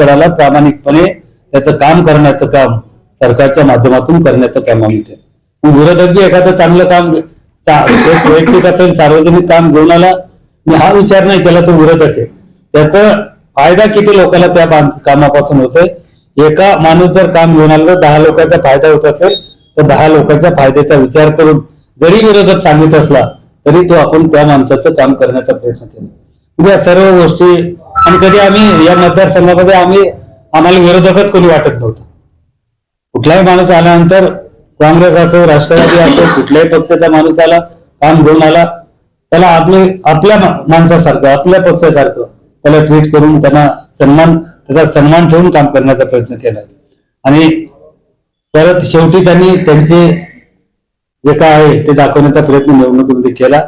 तळागाळाला प्रामाणिकपणे त्याचं काम करण्याचं काम सरकारच्या माध्यमातून करण्याचं काम आम्ही केलं. विरोधक बी एखादं चांगलं काम वैयक्तिक असेल सार्वजनिक काम घेऊन आला, मी हा विचार नाही केला तो विरोधक आहे. त्याचा फायदा किती लोकांना त्या कामापासून होतोय. एका माणूस जर काम घेऊन आलं तर 10 लोकांचा फायदा होत असेल तर 10 लोकांच्या फायद्याचा विचार करून जरी विरोधक सांगित असला तरी तो आपण त्या माणसाचं काम करण्याचा प्रयत्न केला. या सर्व गोष्टी आणि कधी आम्ही या मतदारसंघामध्ये आम्हाला विरोधकच कोणी वाटत नव्हतं. कुठलाही माणूस आल्यानंतर काँग्रेस असो राष्ट्रवादी असो कुठल्याही पक्षाचा माणूस आला काम घेऊन आला त्याला आपल्या माणसासारखं आपल्या पक्षासारखं त्याला ट्रीट करून त्यांना त्याचा सन्मान ठेवून काम करण्याचा प्रयत्न केला. आणि परत शेवटी त्यांनी त्यांचे जे काय आहे ते दाखवण्याचा प्रयत्न निवडणुकीमध्ये केला.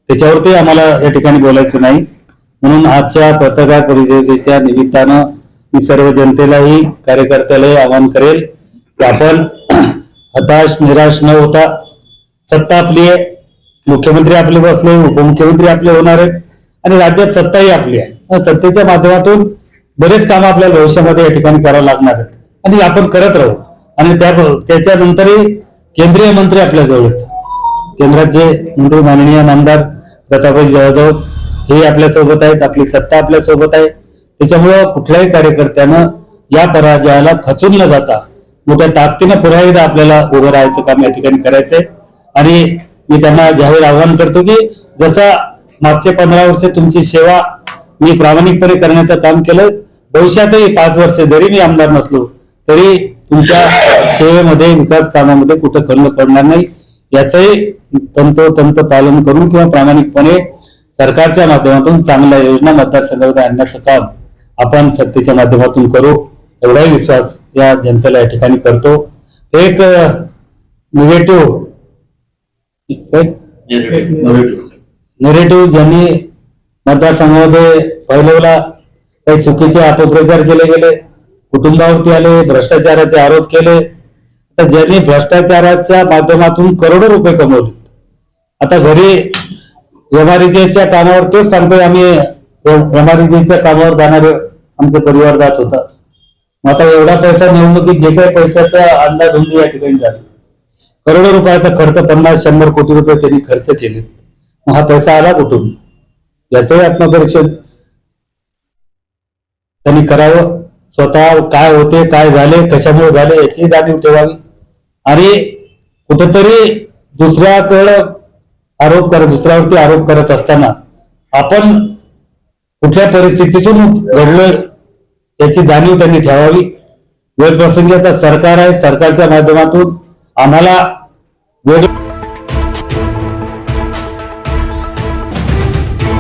त्याच्यावरती आम्हाला या ठिकाणी बोलायचं नाही. म्हणून आजच्या पत्रकार परिषदेच्या निमित्तानं मी सर्व जनतेलाही कार्यकर्त्यालाही आवाहन करेल की आपण हताश निराश न होता, सत्ता आपली आहे, मुख्यमंत्री आपले बसले, उपमुख्यमंत्री आपले होणार आहेत आणि राज्यात सत्ताही आपली आहे. सत्तेच्या माध्यमातून बरेच कामं आपल्याला भविष्यामध्ये या ठिकाणी करावं लागणार आहेत आणि आपण करत राहू. आणि त्याच्यानंतरही केंद्रीय मंत्री आपल्या जवळ आहेत. केंद्राचे मंत्री माननीय नामदार प्रतापराव जवळ हे आपल्या सोबत आहेत, आपली सत्ता आपल्या सोबत आहे. त्याच्यामुळं कुठल्याही कार्यकर्त्यानं या पराजयाला खचून न जाता मोठ्या ताकदीनं पुन्हा एकदा आपल्याला उभं राहायचं काम या ठिकाणी करायचंय. आणि मी त्यांना जाहीर आवाहन करतो की जसा मागचे 15 वर्ष तुमची सेवा मी प्रामाणिकपणे करण्याचं काम केलं, भविष्यातही 5 वर्ष जरी मी आमदार नसलो तरी तुमच्या सेवेमध्ये विकास कामामध्ये कुठं खंड पडणार नाही याचंही तंतोतंत पालन करून किंवा प्रामाणिकपणे सरकारच्या माध्यमातून चांगल्या योजना मतदारसंघामध्ये आणण्याचं काम आपण सत्तेच्या माध्यमातून करू एवढाही विश्वास या जनतेला या ठिकाणी करतो. एक नेरेटिव्ह ज्यांनी मतदारसंघामध्ये फैलवला, काही चुकीचे अपप्रचार केले गेले, कुटुंबावरती आले, भ्रष्टाचाराचे आरोप केले. तर ज्यांनी भ्रष्टाचाराच्या माध्यमातून करोडो रुपये कमवले, आता घरी एमआरईजेच्या कामावर तोच सांगतोय आम्ही एमआरईजेच्या कामावर जाणारे आमचे परिवार जात होता. आता एवढा पैसा निवडणुकीत जे काही पैशाचा अंदाधुंदी या ठिकाणी झाली, करोडो रुपयाचा खर्च 50-100 कोटी रुपये त्यांनी खर्च केले. हा पैसा आला कुठून याचंही आत्मपरीक्षण त्यांनी करावं. स्वतः काय होते, काय झाले, कशामुळे झाले याची जाणीव ठेवावी. आणि कुठेतरी दुसऱ्यावरती आरोप करत असताना आपण कुठल्या परिस्थितीतून घडलोय याची जाणीव त्यांनी ठेवावी. वेळ प्रसंगी आता सरकार आहे, सरकारच्या माध्यमातून आम्हाला वेळ